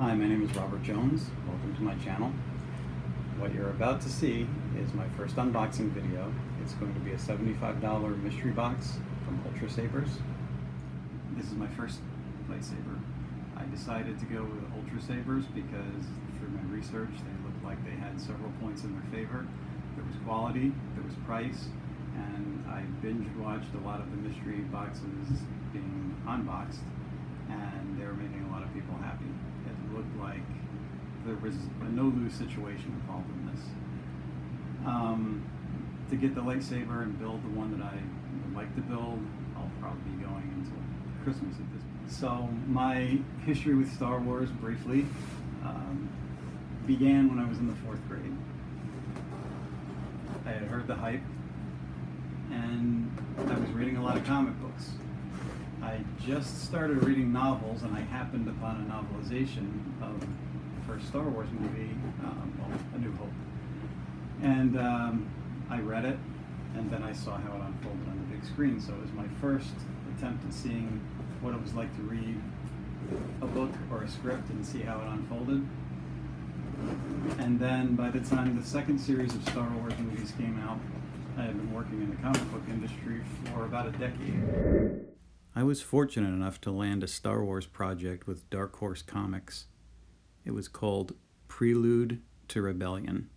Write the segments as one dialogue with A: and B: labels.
A: Hi, my name is Robert Jones. Welcome to my channel. What you're about to see is my first unboxing video. It's going to be a $75 mystery box from Ultra Sabers. This is my first lightsaber. I decided to go with Ultra Sabers because through my research they looked like they had several points in their favor. There was quality, there was price, and I binge watched a lot of the mystery boxes being unboxed, and they were making a lot of people happy. It looked like there was a no-lose situation involved in this. To get the lightsaber and build the one that I would like to build, I'll probably be going until Christmas at this point. So my history with Star Wars, briefly, began when I was in the 4th grade. I had heard the hype, and I was reading a lot of comic books. I just started reading novels, and I happened upon a novelization of the first Star Wars movie, A New Hope. And I read it, and then I saw how it unfolded on the big screen. So it was my first attempt at seeing what it was like to read a book or a script and see how it unfolded. And then by the time the second series of Star Wars movies came out, I had been working in the comic book industry for about a decade. I was fortunate enough to land a Star Wars project with Dark Horse Comics. It was called Prelude to Rebellion.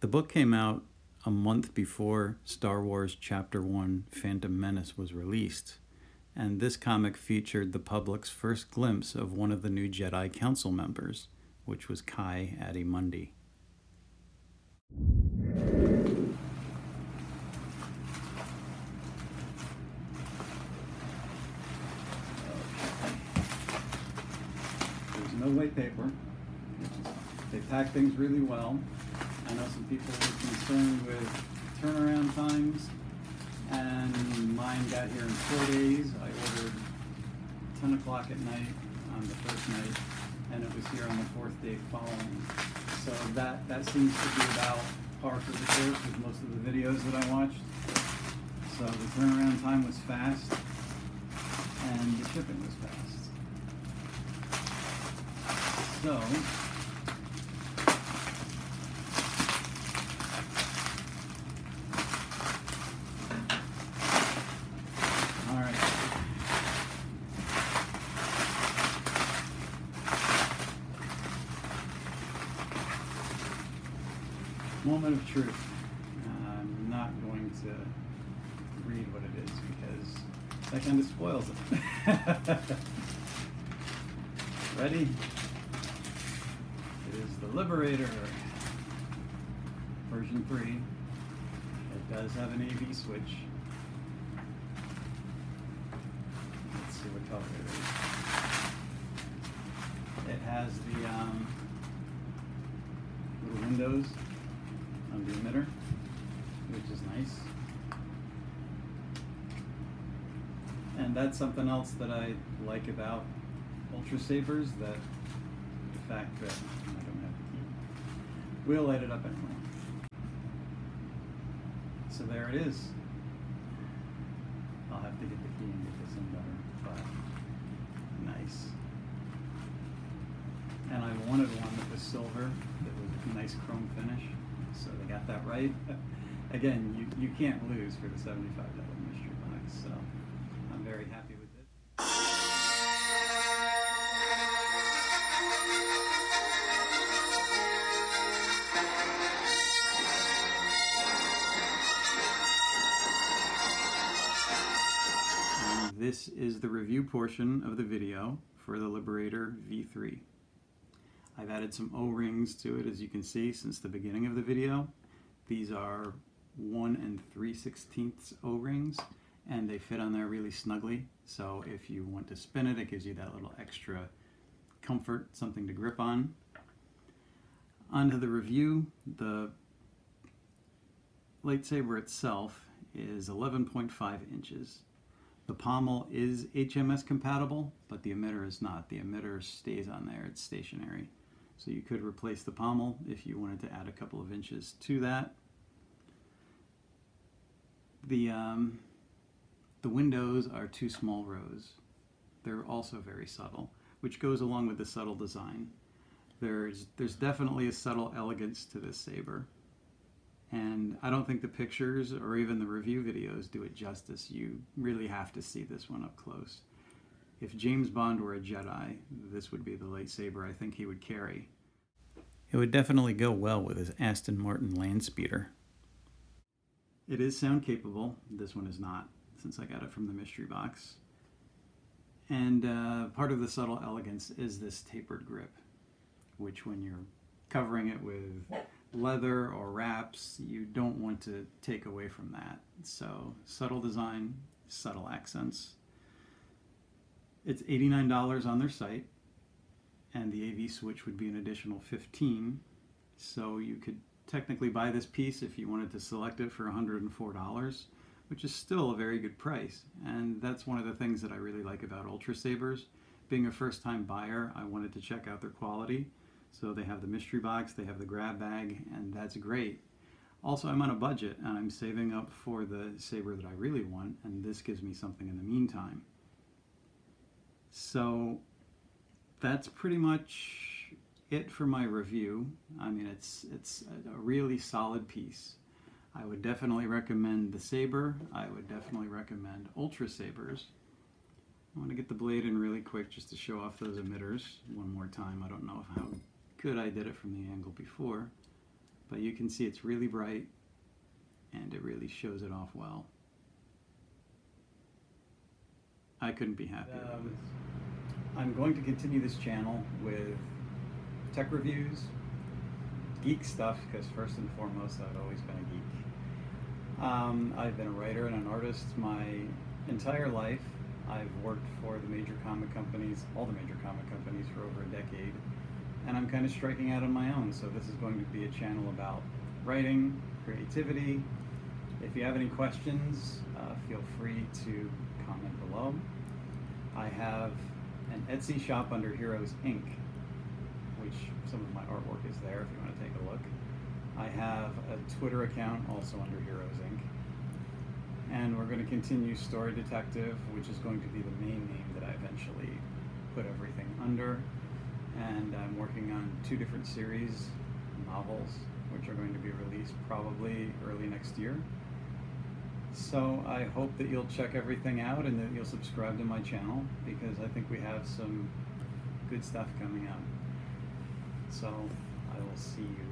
A: The book came out a month before Star Wars Chapter 1 Phantom Menace was released, and this comic featured the public's first glimpse of one of the new Jedi Council members, which was Ki-Adi-Mundi. There's no white paper. They pack things really well. I know some people were concerned with turnaround times, and mine got here in 4 days. I ordered 10 o'clock at night on the first night, and it was here on the 4th day following. So that seems to be about par for the course with most of the videos that I watched. So the turnaround time was fast, and the shipping was fast. So moment of truth. I'm not going to read what it is because that kind of spoils it. Ready? It is the Liberator version 3. It does have an AV switch. Let's see what color it is. It has the little windows on the emitter, which is nice. And that's something else that I like about Ultra Sabers, that the fact that I don't have the key. We'll light it up anyway. So there it is. I'll have to get the key and get this in better, but nice. And I wanted one that was silver, that was a nice chrome finish. So they got that right. Again, you can't lose for the $75 mystery box, so I'm very happy with it. And this is the review portion of the video for the Liberator V3. I've added some O-rings to it, as you can see, since the beginning of the video. These are 1 3/16 O-rings, and they fit on there really snugly. So if you want to spin it, it gives you that little extra comfort, something to grip on. Onto the review. The lightsaber itself is 11.5 inches. The pommel is HMS compatible, but the emitter is not. The emitter stays on there, it's stationary. So you could replace the pommel if you wanted to add a couple of inches to that. The windows are 2 small rows. They're also very subtle, which goes along with the subtle design. There's definitely a subtle elegance to this saber. And I don't think the pictures or even the review videos do it justice. You really have to see this one up close. If James Bond were a Jedi, this would be the lightsaber I think he would carry. It would definitely go well with his Aston Martin Landspeeder. It is sound capable. This one is not, since I got it from the mystery box. And part of the subtle elegance is this tapered grip, which when you're covering it with leather or wraps, you don't want to take away from that. So subtle design, subtle accents. It's $89 on their site, and the AV switch would be an additional $15. So you could technically buy this piece if you wanted to select it for $104, which is still a very good price. And that's one of the things that I really like about Ultra Sabers. Being a first-time buyer, I wanted to check out their quality. So they have the mystery box, they have the grab bag, and that's great. Also, I'm on a budget, and I'm saving up for the saber that I really want, and this gives me something in the meantime. So that's pretty much it for my review. I mean, it's a really solid piece. I would definitely recommend the saber. I would definitely recommend Ultra Sabers. I want to get the blade in really quick just to show off those emitters one more time. I don't know how good I did it from the angle before, but you can see it's really bright and it really shows it off well. I couldn't be happier with this. I'm going to continue this channel with tech reviews, geek stuff, because first and foremost I've always been a geek. I've been a writer and an artist my entire life. I've worked for the major comic companies, all the major comic companies, for over a decade, and I'm kind of striking out on my own, so this is going to be a channel about writing, creativity. If you have any questions, feel free to comment below. I have an Etsy shop under Heroes Inc., which some of my artwork is there if you want to take a look. I have a Twitter account also under Heroes Inc. And we're going to continue Story Detective, which is going to be the main name that I eventually put everything under. And I'm working on 2 different series, novels, which are going to be released probably early next year. So I hope that you'll check everything out and that you'll subscribe to my channel, because I think we have some good stuff coming up. So I will see you